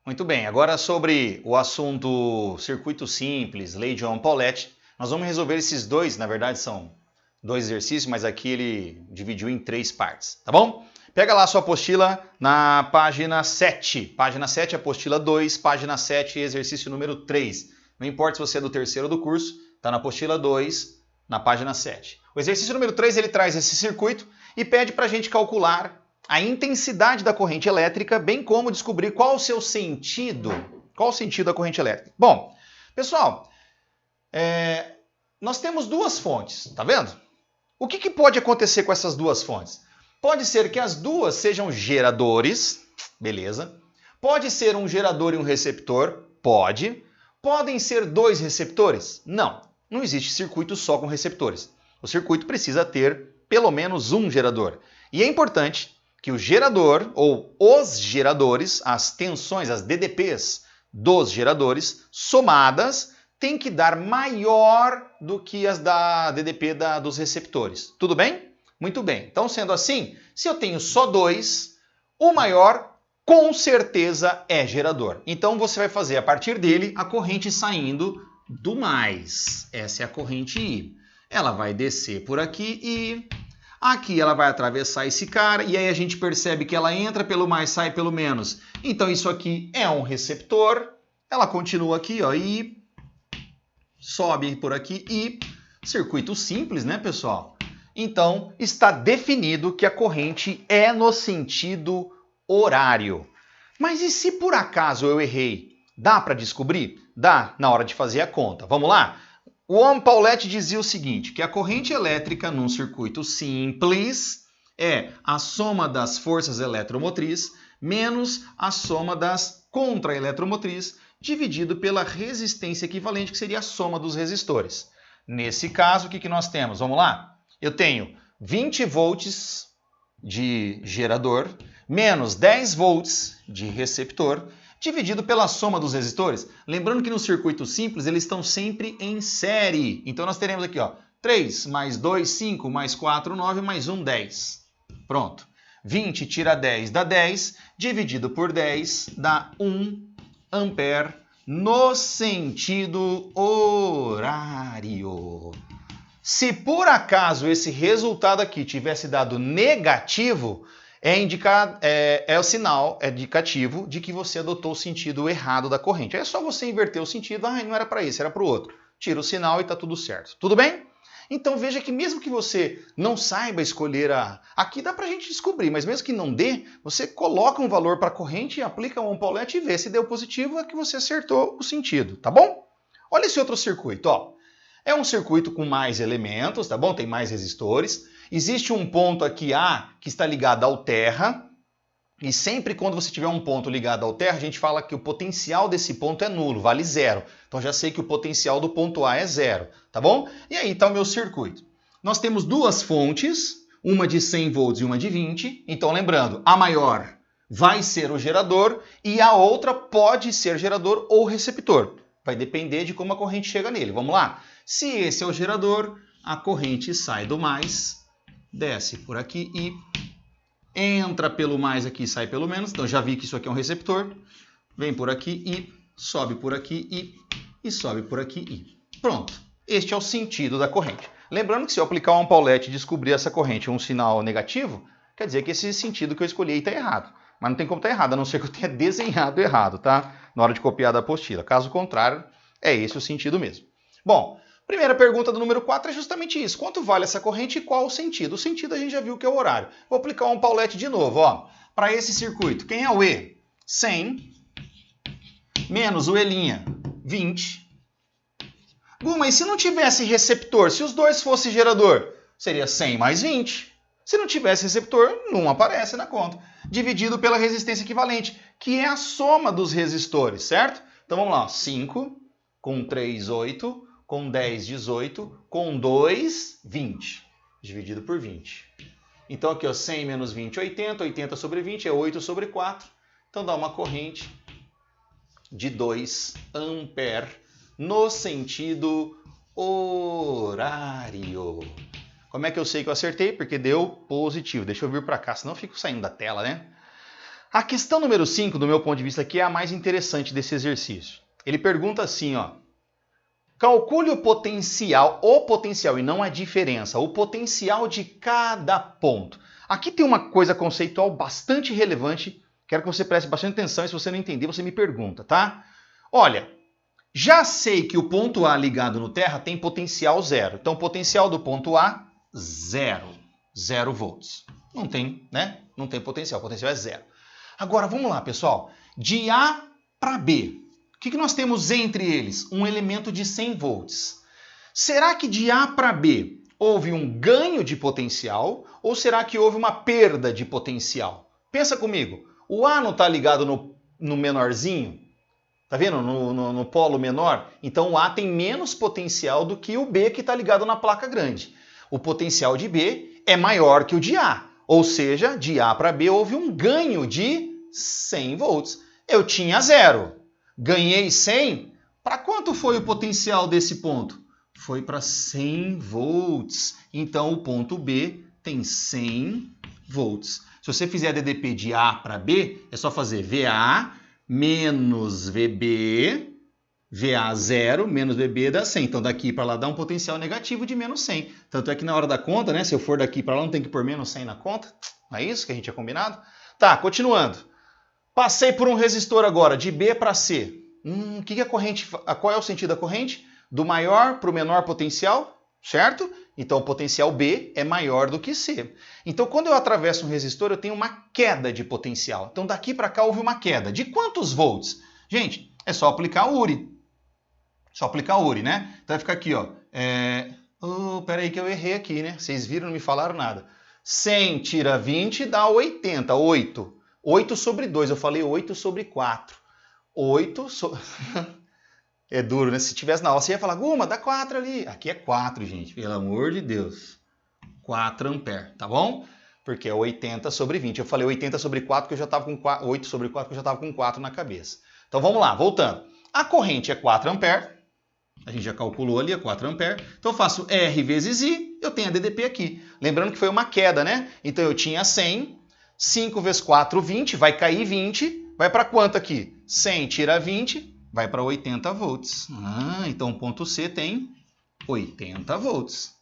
Muito bem, agora sobre o assunto circuito simples, lei de Ohm-Paulet, nós vamos resolver esses dois, na verdade são dois exercícios, mas aqui ele dividiu em 3 partes, tá bom? Pega lá a sua apostila na página 7, página 7, apostila 2, página 7, exercício número 3. Não importa se você é do terceiro ou do curso, está na apostila 2, na página 7. O exercício número 3, ele traz esse circuito e pede para a gente calcular a intensidade da corrente elétrica, bem como descobrir qual o seu sentido, qual o sentido da corrente elétrica. Bom, pessoal, nós temos duas fontes, tá vendo? O que pode acontecer com essas duas fontes? Pode ser que as duas sejam geradores, beleza. Pode ser um gerador e um receptor, pode. Podem ser 2 receptores? Não, não existe circuito só com receptores. O circuito precisa ter pelo menos um gerador. E é importante que o gerador, ou os geradores, as tensões, as DDPs dos geradores, somadas, tem que dar maior do que as da DDP dos receptores. Tudo bem? Muito bem. Então, sendo assim, se eu tenho só 2, o maior com certeza é gerador. Então, você vai fazer a partir dele a corrente saindo do mais. Essa é a corrente I. Ela vai descer por aqui e aqui ela vai atravessar esse cara e aí a gente percebe que ela entra pelo mais, sai pelo menos. Então isso aqui é um receptor. Ela continua aqui, ó, e sobe por aqui e circuito simples, né, pessoal? Então está definido que a corrente é no sentido horário. Mas e se por acaso eu errei? Dá para descobrir? Dá na hora de fazer a conta. Vamos lá? O Ohm-Paulet dizia o seguinte, que a corrente elétrica num circuito simples é a soma das forças eletromotrizes menos a soma das contra-eletromotrizes dividido pela resistência equivalente, que seria a soma dos resistores. Nesse caso, o que nós temos? Vamos lá? Eu tenho 20 volts de gerador menos 10 volts de receptor dividido pela soma dos resistores. Lembrando que no circuito simples eles estão sempre em série. Então nós teremos aqui, ó, 3 mais 2, 5, mais 4, 9, mais 1, 10. Pronto. 20 tira 10 dá 10, dividido por 10 dá 1 ampere no sentido horário. Se por acaso esse resultado aqui tivesse dado negativo, é o sinal, é indicativo de que você adotou o sentido errado da corrente. Aí é só você inverter o sentido, não era para esse, era para o outro. Tira o sinal e está tudo certo. Tudo bem? Então veja que mesmo que você não saiba escolher aqui dá para a gente descobrir, mas mesmo que não dê, você coloca um valor para a corrente, aplica um Ohm-Paulet e vê se deu positivo, é que você acertou o sentido, tá bom? Olha esse outro circuito, ó. É um circuito com mais elementos, tá bom? Tem mais resistores. Existe um ponto aqui A que está ligado ao terra. E sempre quando você tiver um ponto ligado ao terra, a gente fala que o potencial desse ponto é nulo, vale zero. Então já sei que o potencial do ponto A é zero, tá bom? E aí está o meu circuito. Nós temos duas fontes, uma de 100 volts e uma de 20. Então lembrando, a maior vai ser o gerador e a outra pode ser gerador ou receptor. Vai depender de como a corrente chega nele. Vamos lá? Se esse é o gerador, a corrente sai do mais, desce por aqui e entra pelo mais aqui e sai pelo menos. Então já vi que isso aqui é um receptor. Vem por aqui e sobe por aqui e sobe por aqui e pronto. Este é o sentido da corrente. Lembrando que se eu aplicar um Ohm-Paulet e descobrir essa corrente um sinal negativo, quer dizer que esse sentido que eu escolhi está errado. Mas não tem como estar errado, a não ser que eu tenha desenhado errado, tá? Na hora de copiar da apostila. Caso contrário, é esse o sentido mesmo. Bom, primeira pergunta do número 4 é justamente isso. Quanto vale essa corrente e qual o sentido? O sentido a gente já viu que é o horário. Vou aplicar um Ohm-Paulet de novo, ó. Para esse circuito, quem é o E? 100 menos o E', 20. Mas se não tivesse receptor, se os dois fossem gerador, seria 100 mais 20. Se não tivesse receptor, não aparece na conta. Dividido pela resistência equivalente, que é a soma dos resistores, certo? Então vamos lá, 5 com 3, 8, com 10, 18, com 2, 20. Dividido por 20. Então aqui, ó, 100 menos 20, 80. 80 sobre 20 é 8 sobre 4. Então dá uma corrente de 2 ampere no sentido horário. Como é que eu sei que eu acertei? Porque deu positivo. Deixa eu vir para cá, senão eu fico saindo da tela, né? A questão número 5, do meu ponto de vista, aqui é a mais interessante desse exercício. Ele pergunta assim, ó. Calcule o potencial e não a diferença, o potencial de cada ponto. Aqui tem uma coisa conceitual bastante relevante, quero que você preste bastante atenção e se você não entender, você me pergunta, tá? Olha, já sei que o ponto A ligado no terra tem potencial 0. Então, potencial do ponto A, 0. 0 volts. Não tem, né? Não tem potencial, o potencial é 0. Agora, vamos lá, pessoal. De A para B, o que nós temos entre eles? Um elemento de 100 volts. Será que de A para B houve um ganho de potencial ou será que houve uma perda de potencial? Pensa comigo. O A não está ligado no menorzinho? Tá vendo? No polo menor? Então o A tem menos potencial do que o B que está ligado na placa grande. O potencial de B é maior que o de A. Ou seja, de A para B houve um ganho de 100 volts. Eu tinha 0. Ganhei 100. Para quanto foi o potencial desse ponto? Foi para 100 volts. Então o ponto B tem 100 volts. Se você fizer a DDP de A para B, é só fazer VA menos VB, VA 0 menos VB dá 100. Então daqui para lá dá um potencial negativo de menos 100. Tanto é que na hora da conta, né, se eu for daqui para lá, não tem que pôr menos 100 na conta. Não é isso que a gente tinha combinado? Tá, continuando. Passei por um resistor agora, de B para C. Que a corrente, qual é o sentido da corrente? Do maior para o menor potencial, certo? Então o potencial B é maior do que C. Então quando eu atravesso um resistor, eu tenho uma queda de potencial. Então daqui para cá houve uma queda. De quantos volts? Gente, é só aplicar o URI. Só aplicar o URI, né? Então vai ficar aqui, ó. Peraí que eu errei aqui, né? Vocês viram, não me falaram nada. 100 tira 20 dá 80, 8. 8 sobre 2, eu falei 8 sobre 4. 8 sobre... É duro, né? Se tivesse na aula, você ia falar, Guma, dá 4 ali. Aqui é 4, gente, pelo amor de Deus. 4 amperes, tá bom? Porque é 80 sobre 20. Eu falei 80 sobre 4 porque eu já estava com 4, 8 sobre 4 porque eu já estava com 4 na cabeça. Então vamos lá, voltando. A corrente é 4 amperes. A gente já calculou ali, é 4 amperes. Então eu faço R vezes I, eu tenho a DDP aqui. Lembrando que foi uma queda, né? Então eu tinha 100, 5 vezes 4, 20, vai cair 20. Vai para quanto aqui? 100 tira 20, vai para 80 volts. Então o ponto C tem 80 volts.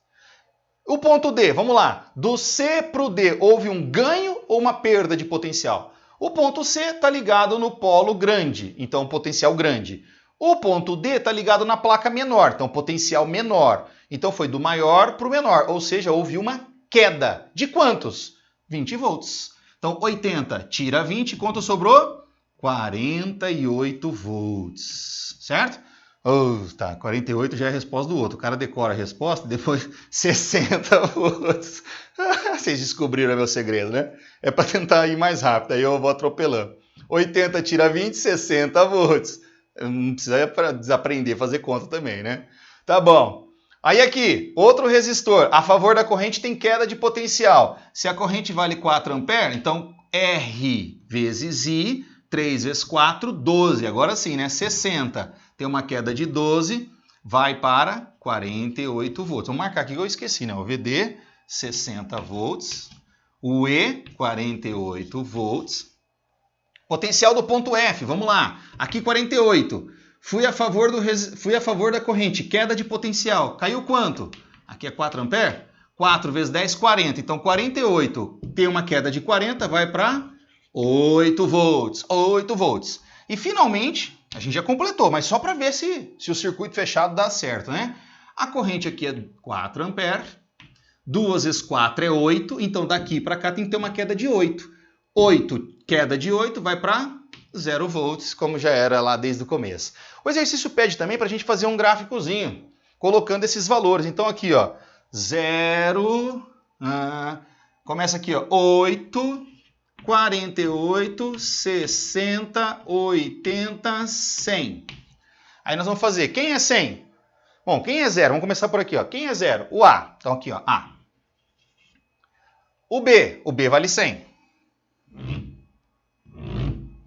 O ponto D, vamos lá. Do C para o D, houve um ganho ou uma perda de potencial? O ponto C está ligado no polo grande, então potencial grande. O ponto D está ligado na placa menor, então potencial menor. Então foi do maior para o menor, ou seja, houve uma queda. De quantos? 20 volts. Então 80 tira 20, quanto sobrou? 48 volts, certo? Tá, 48 já é a resposta do outro. O cara decora a resposta, depois 60 volts. Vocês descobriram meu segredo, né? É para tentar ir mais rápido, aí eu vou atropelando. 80 tira 20, 60 volts. Não precisa desaprender a fazer conta também, né? Tá bom. Aí aqui, outro resistor. A favor da corrente tem queda de potencial. Se a corrente vale 4 amperes, então R vezes I, 3 vezes 4, 12. Agora sim, né? 60. Tem uma queda de 12, vai para 48 volts. Vamos marcar aqui que eu esqueci, né? O VD, 60 volts. O E, 48 volts. Potencial do ponto F, vamos lá. Aqui 48. Fui a favor da corrente. Queda de potencial. Caiu quanto? Aqui é 4 amperes. 4 vezes 10, 40. Então 48 tem uma queda de 40, vai para 8 volts. 8 volts. E finalmente, a gente já completou, mas só para ver se o circuito fechado dá certo, né? A corrente aqui é 4 amperes. 2 vezes 4 é 8. Então daqui para cá tem que ter uma queda de 8. 8, queda de 8, vai para 0 volts, como já era lá desde o começo. O exercício pede também para a gente fazer um gráficozinho, colocando esses valores. Então aqui, ó, 0, começa aqui, ó, 8, 48, 60, 80, 100. Aí nós vamos fazer, quem é 100? Bom, quem é 0? Vamos começar por aqui, ó. Quem é 0? O A. Então aqui, ó, A. O B vale 100.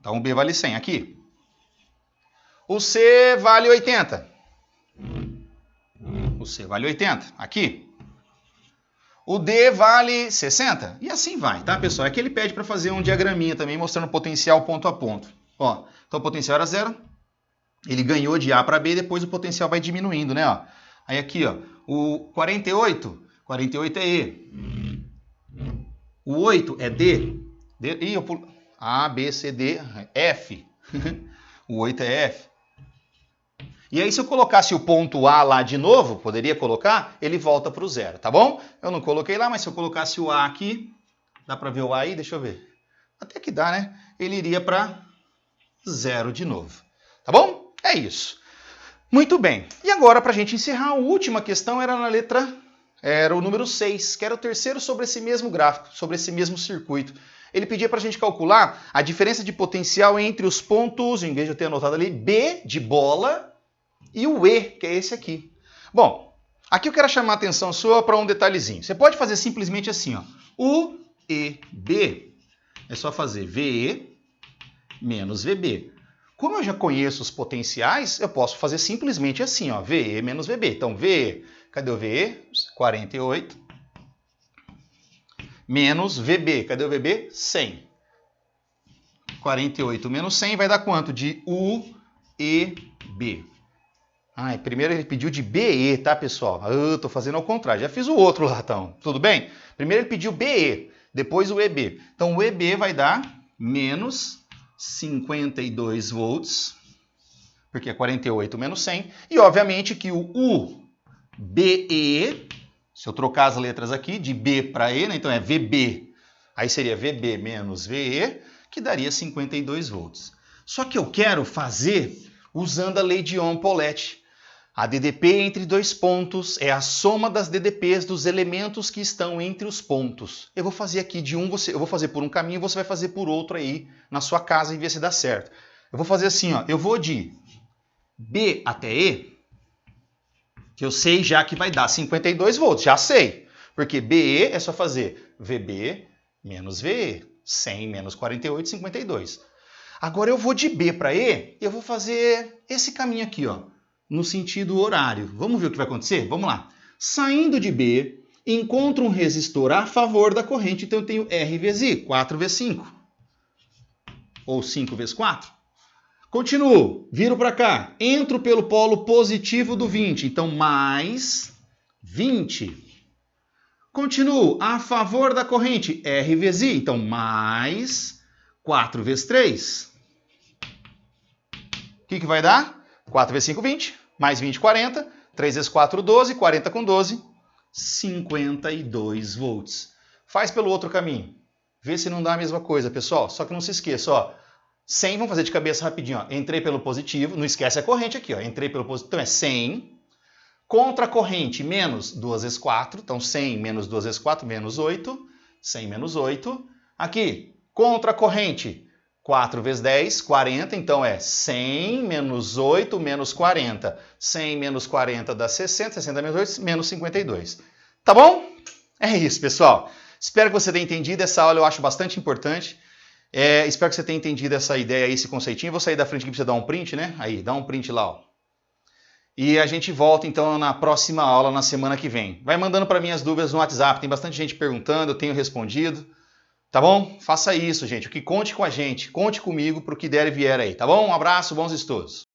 Então o B vale 100 aqui. O C vale 80. O C vale 80 aqui. O D vale 60. E assim vai, tá, pessoal? É que ele pede para fazer um diagraminha também, mostrando o potencial ponto a ponto. Ó, então o potencial era 0. Ele ganhou de A para B, depois o potencial vai diminuindo, né? Ó. Aí aqui, ó, o 48 é E. O 8 é D. Ih, eu pulo. A, B, C, D, F. O 8 é F. E aí, se eu colocasse o ponto A lá de novo, poderia colocar, ele volta para o 0, tá bom? Eu não coloquei lá, mas se eu colocasse o A aqui, dá para ver o A aí? Deixa eu ver. Até que dá, né? Ele iria para 0 de novo. Tá bom? É isso. Muito bem. E agora, para a gente encerrar, a última questão era na letra... Era o número 6, que era o terceiro sobre esse mesmo gráfico, sobre esse mesmo circuito. Ele pedia para a gente calcular a diferença de potencial entre os pontos, em vez de eu ter anotado ali, B de bola e o E, que é esse aqui. Bom, aqui eu quero chamar a atenção sua para um detalhezinho. Você pode fazer simplesmente assim, ó. U, E, B é só fazer VE menos VB. Como eu já conheço os potenciais, eu posso fazer simplesmente assim, ó, VE menos VB. Então, VE, cadê o VE? 48. Menos VB, cadê o VB? 100. 48 menos 100 vai dar quanto? De UEB. Primeiro ele pediu de BE, tá, pessoal? Eu tô fazendo ao contrário, já fiz o outro lá, então. Tudo bem? Primeiro ele pediu BE, depois o EB. Então, o EB vai dar menos 52 volts, porque é 48 menos 100. E, obviamente, que o UBE, se eu trocar as letras aqui, de B para E, né, então é VB, aí seria VB menos VE, que daria 52 volts. Só que eu quero fazer usando a lei de Ohm-Paulet. A DDP entre dois pontos é a soma das DDPs dos elementos que estão entre os pontos. Eu vou fazer aqui de um, eu vou fazer por um caminho, você vai fazer por outro aí na sua casa e ver se dá certo. Eu vou fazer assim, ó, eu vou de B até E, que eu sei já que vai dar 52 volts, já sei. Porque BE é só fazer VB menos VE, 100 menos 48, 52. Agora eu vou de B para E, eu vou fazer esse caminho aqui, ó, no sentido horário. Vamos ver o que vai acontecer? Vamos lá. Saindo de B, encontro um resistor a favor da corrente, então eu tenho R vezes I, 4 vezes 5. Ou 5 vezes 4. Continuo, viro para cá, entro pelo polo positivo do 20, então mais 20. Continuo, a favor da corrente, R vezes I, então mais 4 vezes 3. O que vai dar? 4 vezes 5, 20, mais 20, 40, 3 vezes 4, 12, 40 com 12, 52 volts. Faz pelo outro caminho. Vê se não dá a mesma coisa, pessoal. Só que não se esqueça, ó. 100, vamos fazer de cabeça rapidinho, ó. Entrei pelo positivo, não esquece a corrente aqui, ó. Entrei pelo positivo, então é 100. Contra a corrente, menos 2 vezes 4, então 100 menos 2 vezes 4, menos 8. 100 menos 8. Aqui, contra a corrente, 4 vezes 10, 40, então é 100 menos 8 menos 40. 100 menos 40 dá 60, 60 menos 8, menos 52. Tá bom? É isso, pessoal. Espero que você tenha entendido. Essa aula eu acho bastante importante. Espero que você tenha entendido essa ideia aí, esse conceitinho. Vou sair da frente aqui para você dar um print, né? Aí, dá um print lá, ó. E a gente volta então na próxima aula, na semana que vem. Vai mandando para mim as dúvidas no WhatsApp. Tem bastante gente perguntando, eu tenho respondido. Tá bom? Faça isso, gente. O que conte com a gente, conte comigo para o que der e vier aí, tá bom? Um abraço, bons estudos.